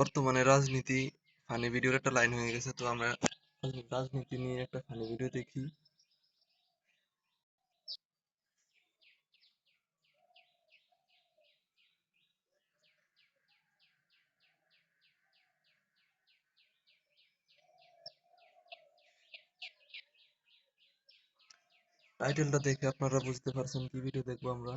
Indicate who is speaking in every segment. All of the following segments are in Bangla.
Speaker 1: বর্তমানে রাজনীতি ফানি ভিডিওর একটা লাইন হয়ে গেছে, তো আমরা রাজনীতি নিয়ে একটা ফানি ভিডিও দেখি। টাইটেলটা দেখে আপনারা বুঝতে পারছেন কি ভিডিও দেখবো আমরা।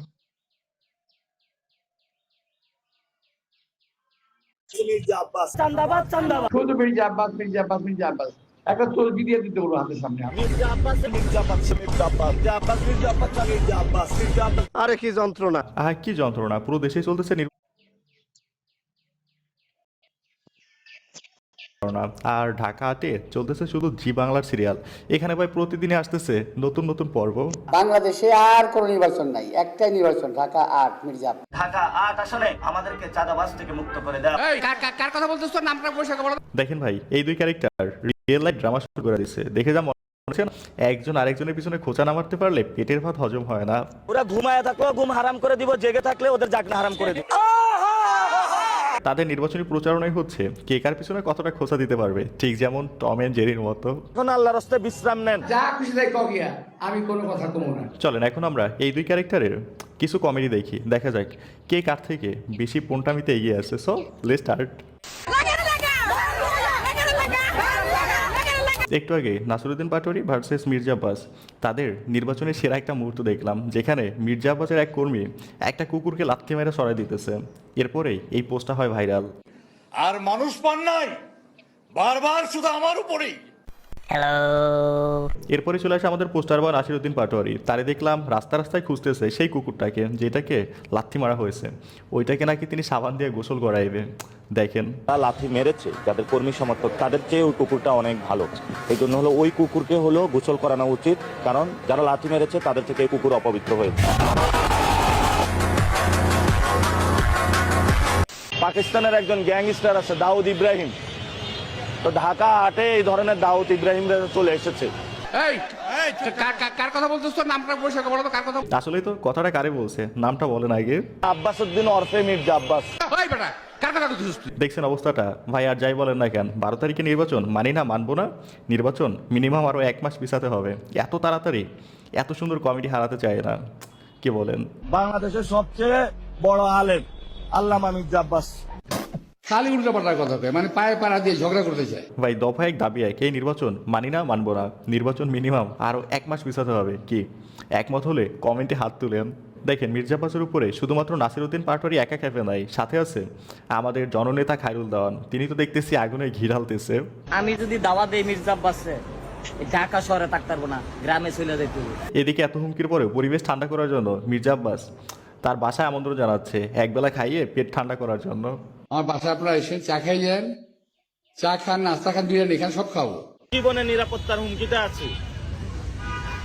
Speaker 2: চান্দাবাদ চান্দাবাদ
Speaker 3: শুধু মির্জা আব্বাস মির্জা আব্বাস মির্জা আব্বাস একটা চলকি দিয়ে দিতে বলবো হাতের সামনে।
Speaker 2: আরে কি যন্ত্রণা!
Speaker 4: কি যন্ত্রণা! পুরো দেশে চলতেছে নির্বাচন, আর ঢাকাতে চলতেছে শুধু জি বাংলার সিরিয়াল। এখানে ভাই প্রতিদিনই আসতেছে নতুন নতুন পর্ব।
Speaker 5: বাংলাদেশে আর কোনো নির্বাচন নাই, একটাই নির্বাচন, ঢাকা ৮ মির্জাপুর।
Speaker 6: ঢাকা ৮ আসনে আমাদেরকে চাঁদাবাজ থেকে মুক্ত করে দেওয়া।
Speaker 2: কার কথা বলতেছ? তোর নামটা পয়সা বলো।
Speaker 4: দেখেন ভাই, এই দুই ক্যারেক্টার রিয়েল লাইফ ড্রামা শুরু করে দিচ্ছে। দেখে যা মনে হচ্ছে, একজন আরেকজনের পিছনে খোঁচা না মারতে পারলে পেটের ভাত হজম হয় না।
Speaker 6: ওরা ঘুমায় থাকলেও ঘুম হারাম করে দিব, জেগে থাকলে ওদের জাগনা হারাম করে দিব।
Speaker 4: তাদের নির্বাচনী প্রচারণাই হচ্ছে কে কার পিছনে কতটা খোঁচা দিতে পারবে, ঠিক যেমন টম এন্ড জেরির মতো।
Speaker 6: এখন আল্লাহর রাস্তায় বিশ্রাম নেন।
Speaker 3: যা খুশি তাই কগিয়া, আমি কোনো কথা কমো না।
Speaker 4: চলেন এখন আমরা এই দুই ক্যারেক্টারের কিছু কমেডি দেখি, দেখা যাক কে কার থেকে বেশি পোনটামিতে এগিয়ে আছে। So let's start. একটু আগে নাসিরুদ্দিন পাটোয়ারি ভার্সেস মির্জা আব্বাস, তাদের নির্বাচনের সেরা একটা মুহূর্ত দেখলাম, যেখানে মির্জা আব্বাসের এক কর্মী একটা কুকুরকে লাথি মেরে সরাই দিতেছে। এরপরেই এই পোস্টটা হয় ভাইরাল।
Speaker 7: আর মানুষ পান নাই, বারবার শুধু আমার উপরেই।
Speaker 4: এরপরে চলে আসে আমাদের পোস্টার বয় নাসিরুদ্দিন পাটোয়ারি। তারে দেখলাম রাস্তা রাস্তায় খুঁজতেছে সেই কুকুরটাকে যেটাকে লাথি মারা হয়েছে। ওইটাকে নাকি তিনি সাবান দিয়ে গোসল করাইবে। দেখেন,
Speaker 6: লাথি মেরেছে যাদের কর্মী সমর্থক, তাদের চেয়ে ওই কুকুরটা অনেক ভালো। এই জন্য হলো ওই কুকুরকে হলো গোসল করানো উচিত, কারণ যারা লাথি মেরেছে তাদের থেকে এই কুকুর অপবিত্র হয়েছে। পাকিস্তানের একজন গ্যাংস্টার আছে দাউদ ইব্রাহিম, তো ঢাকা ৮-এ এই ধরনের দাউদ ইব্রাহিমরা চলে এসেছে।
Speaker 2: কার কথা বলতেছ? তোর নামটা পয়সা বলো তো, কার কথা?
Speaker 4: আসলেই তো কথাটা কারে বলছে, নামটা বলেন আগে।
Speaker 6: আব্বাস উদ্দিন ওরফে মির্জা আব্বাস।
Speaker 2: ওই বেটা, কার কথা বলতেছিস তুই?
Speaker 4: দেখছেন অবস্থাটা ভাই। আর যাই বলেন না কেন, 12 তারিখে নির্বাচন মানি না, মানবো না। নির্বাচন মিনিমাম আরও 1 মাস পিছাতে হবে। এত তাড়াতাড়ি এত সুন্দর কমেডি হারাতে চায় না, কি বলেন?
Speaker 6: বাংলাদেশের সবচেয়ে বড় আলেম আল্লামা মির্জা আব্বাস।
Speaker 3: খালি উল্টো পাল্টার কথা কয়, মানে পায়ে পাড়া দিয়ে ঝগড়া করতে চায়।
Speaker 4: ভাই দফা এক দাবি এক, এই নির্বাচন মানি না, মানবো না। নির্বাচন মিনিমাম আরও 1 মাস পিছাতে হবে। কি একমত হলে কমেন্টে হাত তুলেন। দেখেন, মির্জা আব্বাসের উপরে শুধুমাত্র নাসিরুদ্দিন পাটোয়ারি একা খেপে নাই, সাথে আছে আমাদের জননেতা খায়রুল দেওয়ান। তিনি তো দেখতেছি আগুনে ঘি ঢালতেছে।
Speaker 8: আমি যদি দাওয়া দেই মির্জা আব্বাসে, ঢাকা শহরে থাকতে পারবো না, গ্রামে চলে যেতে হবে।
Speaker 4: এদিকে এত হুমকির পরেও পরিবেশ ঠান্ডা করার জন্য মির্জা আব্বাস তার বাসায় আমন্ত্রণ জানাচ্ছে একবেলা খাইয়ে পেট ঠান্ডা করার জন্য।
Speaker 3: আমার বাসায় আপনারা এসে চা খাই যান, চা খান, নাস্তা খান, বিরিয়ানি খান, সব খাবো।
Speaker 6: জীবনের নিরাপত্তার হুমকিতে আছি।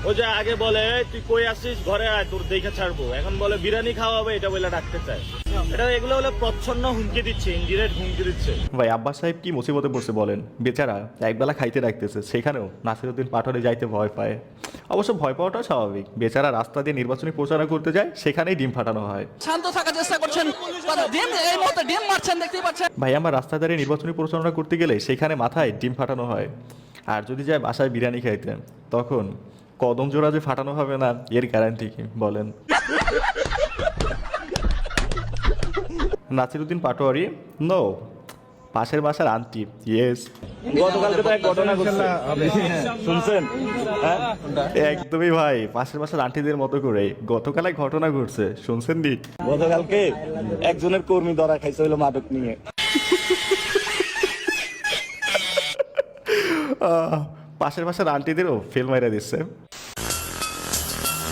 Speaker 6: ও যে আগে বলে তুই কই আসিস, ঘরে আয়, তোর দেখে ছাড়বো, এখন বলে বিরিয়ানি খাওয়াবে, এটা বলে ডাকতে চায়। এটা এগুলো হলে প্রচ্ছন্ন হুমকি দিচ্ছে, ইনডিরেক্ট হুমকি দিচ্ছে।
Speaker 4: ভাই আব্বাস সাহেব কি মুসিবতে পড়ছে বলেন। বেচারা একবেলা খাইতে রাখতেছে, সেখানেও নাসিরুদ্দিন পাটোয়ারি যাইতে ভয় পায়। অবশ্য ভয় পাওয়াটাও স্বাভাবিক, বেচারা রাস্তা দিয়ে নির্বাচনী প্রচারণা করতে যায়, সেখানেই ডিম ফাটানো হয়।
Speaker 8: শান্ত থাকার চেষ্টা করছেন, ডিম এই মুহূর্তে ডিম মারছেন, দেখতেই পাচ্ছেন।
Speaker 4: ভাই আমার রাস্তা দাঁড়িয়ে নির্বাচনী প্রচারণা করতে গেলে সেখানে মাথায় ডিম ফাটানো হয়। আর যদি যায় বাসায় বিরিয়ানি খাইতে, তখন কদম জোড়া যে ফাটানো হবে না, এর গ্যারান্টি কি বলেন? নাসিরুদ্দিন পাটোয়ারি নো, পাশের বাসার আন্টি। ইয়েস,
Speaker 6: গতকালকে তো এক ঘটনা ঘটছে, শুনছেন? হ্যাঁ?
Speaker 4: একদমই ভাই, পাশের বাসার আন্টিদের মতো করে গতকাল এক ঘটনা ঘটছে, শুনছেন নি?
Speaker 6: গতকালকে একজনের কর্মী ধরা খাইছে হইলো মাদক নিয়ে।
Speaker 4: পাশের বাসার আন্টিদেরও ফেল মাইরা দিচ্ছে।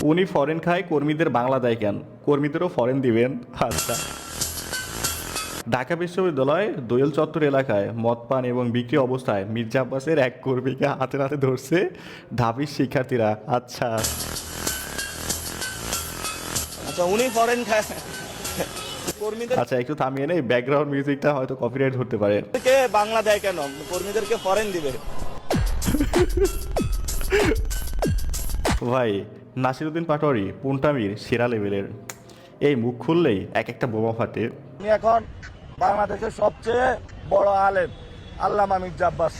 Speaker 4: উনি ফরেন খায়, কর্মীদের বাংলা দেয় কেন? কর্মীদেরও ফরেন দিবেন। আচ্ছা। ঢাকা বিশ্ববিদ্যালয় দোয়েল চত্বর এলাকায় মদ পান এবং বিক্রি অবস্থায় মির্জা আব্বাসের এক কর্মীকে হাতে হাতে ধরছে ঢাবির শিক্ষার্থীরা। আচ্ছা
Speaker 6: আচ্ছা, উনি ফরেন খায়, কর্মীদের
Speaker 4: আচ্ছা, একটু থামিয়ে নেই, ব্যাকগ্রাউন্ড মিউজিকটা হয়তো কপিরাইট ধরতে পারে।
Speaker 6: বাংলা দেয় কেন? কর্মীদেরকে ফরেন দিবে।
Speaker 4: ভাই নাসিরুদ্দিন পাটোয়ারি পুনটামির সেরা লেভেলের। এই মুখ খুললেই এক একটা বোমা ফাটে।
Speaker 6: আমি এখন বাংলাদেশের সবচেয়ে বড় আলেম আল্লামা মির্জা আব্বাস।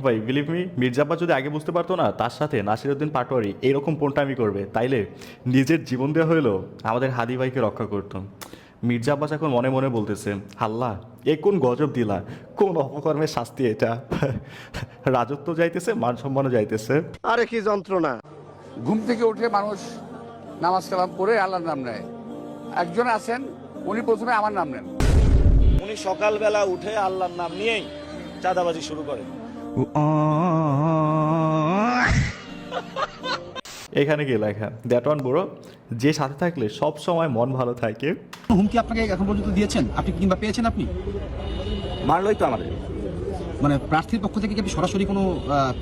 Speaker 4: ভাই বিলিভ মি, মির্জা আব্বাস যদি আগে বুঝতে পারতো না তার সাথে নাসিরউদ্দিন পাটোয়ারি এইরকম পোন্টামি করবে, তাইলে নিজের জীবন দেওয়া হইলো আমাদের হাদি ভাইকে রক্ষা করতো। মির্জা আব্বাস এখন মনে মনে বলতেছে, আল্লাহ এ কোন গজব দিলা, কোন অপকর্মের শাস্তি এটা। রাজত্ব যাইতেছে, মান সম্মানও যাইতেছে।
Speaker 9: আরে কি যন্ত্রণা!
Speaker 3: ঘুম থেকে উঠে মানুষ নামাজ কালাম পড়ে আল্লাহর নাম নেয়। একজন আছেন উনি প্রথমে আমার নাম নেন।
Speaker 6: উনি সকালবেলা উঠে আল্লাহর নাম নিয়েই চাঁদাবাজি শুরু করেন।
Speaker 4: এখানে কি লেখা, দ্যাট ওয়ান বড়, যে সাথে থাকলে সব সময় মন ভালো থাকে।
Speaker 2: হুমকি আপনাকে এখন পর্যন্ত দিয়েছেন আপনি কিংবা পেয়েছেন আপনি?
Speaker 6: মারলই তো আমাদের।
Speaker 2: মানে প্রার্থীর পক্ষ থেকে কি আপনি সরাসরি কোনো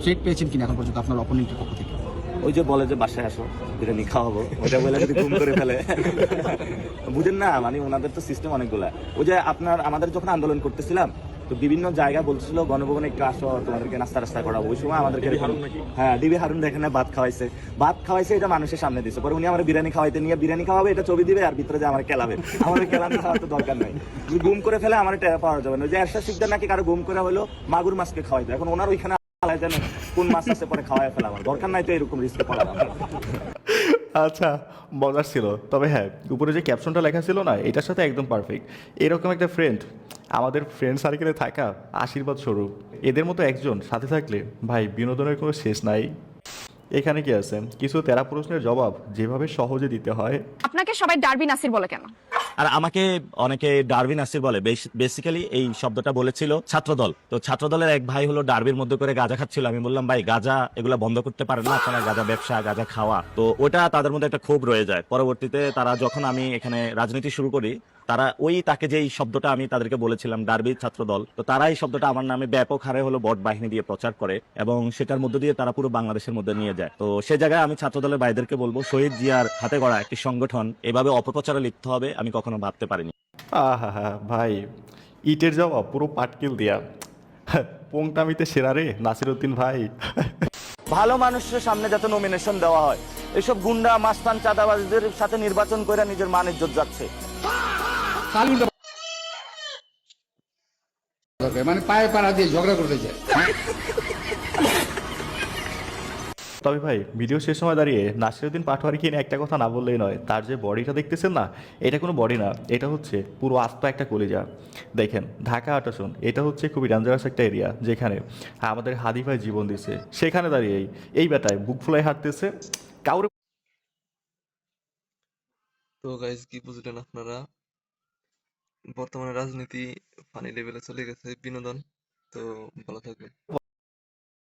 Speaker 2: থ্রেট পেয়েছেন কিনা এখন পর্যন্ত আপনার অপোনেন্টের পক্ষ থেকে?
Speaker 6: ওই যে বলে যে বাসায় আসো বিরিয়ানি খাওয়াবো, ওইটা বলে যদি গুম করে ফেলে। বুঝেন না, মানে ওনাদের তো সিস্টেম অনেকগুলা। ওই যে আমাদের যখন আন্দোলন করতেছিলাম তো বিভিন্ন জায়গা বলছিল গণভবনে একটু আসো, তোমাদেরকে নাস্তা রাস্তা করাবো। ওই সময় আমাদেরকে হ্যাঁ ডিবি হারুন এখানে ভাত খাওয়াইছে এটা মানুষের সামনে দিচ্ছে। পরে উনি আমার বিরিয়ানি খাওয়াইতে নিয়ে বিরিয়ানি খাওয়াবে, এটা ছবি দিবে আর ভিতরে যে আমার কেলাবে। আমাদের কেলানো খাওয়ার তো দরকার নাই, গুম করে ফেলে আমার টেরা পাওয়া যাবে না। ওই যে এরশাদ শিকদার নাকি কারো গুম করে হলো মাগুর মাছকে খাওয়াইতে, এখন ওনার ওইখানে জানেন কোন মাছ আছে পরে খাওয়াই ফেলা, আমার দরকার নাই তো এরকম রিস্কে পড়া।
Speaker 4: আচ্ছা, মজার ছিল। তবে হ্যাঁ, উপরে যে ক্যাপশনটা লেখা ছিল না, এটার সাথে একদম পারফেক্ট। এরকম একটা ফ্রেন্ড আমাদের ফ্রেন্ড সার্কেলে থাকা আশীর্বাদ স্বরূপ। এদের মতো একজন সাথে থাকলে ভাই বিনোদনের কোনো শেষ নাই। এখানে কি আছে, কিছু তেরা প্রশ্নের জবাব যেভাবে সহজে দিতে হয়।
Speaker 10: আপনাকে সবাই ডার্বি নাসির বলে কেন?
Speaker 6: আর আমাকে অনেকে ডারবি নাসির বলে। বেসিক্যালি এই শব্দটা বলেছিল ছাত্রদল। তো ছাত্রদলের এক ভাই হলো ডারবির মধ্যে করে গাঁজা খাচ্ছিল। আমি বললাম ভাই গাঁজা এগুলা বন্ধ করতে পারেন না আপনারা, গাঁজা ব্যবসা গাঁজা খাওয়া। তো ওটা তাদের মধ্যে একটা ক্ষোভ রয়ে যায়। পরবর্তীতে তারা যখন আমি এখানে রাজনীতি শুরু করি, তারা তাকে যেই শব্দটা আমি তাদেরকে বলেছিলাম ডারবি ছাত্রদল, তো তারা এই শব্দটা আমার নামে ব্যাপক হারে হলো বট বাহিনী দিয়ে প্রচার করে এবং সেটার মধ্যে দিয়ে তারা পুরো বাংলাদেশের মধ্যে নিয়ে যায়। তো সে জায়গায় আমি ছাত্রদলের ভাইদেরকে বলবো, শহীদ জিয়ার হাতে গড়া একটি সংগঠন এভাবে অপপ্রচারে লিপ্ত হবে আমি কখনো ভাবতে পারিনি।
Speaker 4: আহা হা ভাই, ইটের জবাব পুরো পাটকিল দিয়া। পোংটামিতে সেরা রে নাসিরউদ্দিন ভাই।
Speaker 6: ভালো মানুষের সামনে যাতে নমিনেশন দেওয়া হয়, এসব গুন্ডা মাস্তান চাঁদাবাজদের সাথে নির্বাচন করে নিজের মান ইজ্জত যাচ্ছে।
Speaker 3: মানে পায়ে পাড়া দিয়ে ঝগড়া করতে চায়।
Speaker 4: তবে ভাই ভিডিও শেষ সময় দাঁড়িয়ে নাসিরউদ্দিন পাটোয়ারিকে নিয়ে একটা কথা না বললেই নয়। তার যে বডিটা দেখতেছেন না, এটা কোনো বডি না, এটা হচ্ছে পুরো আস্ত একটা কলিজা। দেখেন ঢাকা আটাশন, এটা হচ্ছে খুবই ডেঞ্জারাস একটা এরিয়া যেখানে আমাদের হাদি ভাই জীবন দিছে। সেখানে দাঁড়িয়ে এই বেটায় বুক ফুলাই হাঁটতেছে কাউরে।
Speaker 1: তো গাইজ কি বুঝলেন আপনারা? বর্তমানে রাজনীতি ফানি লেভেলে চলে গেছে, বিনোদন। তো ভালো থাকবেন।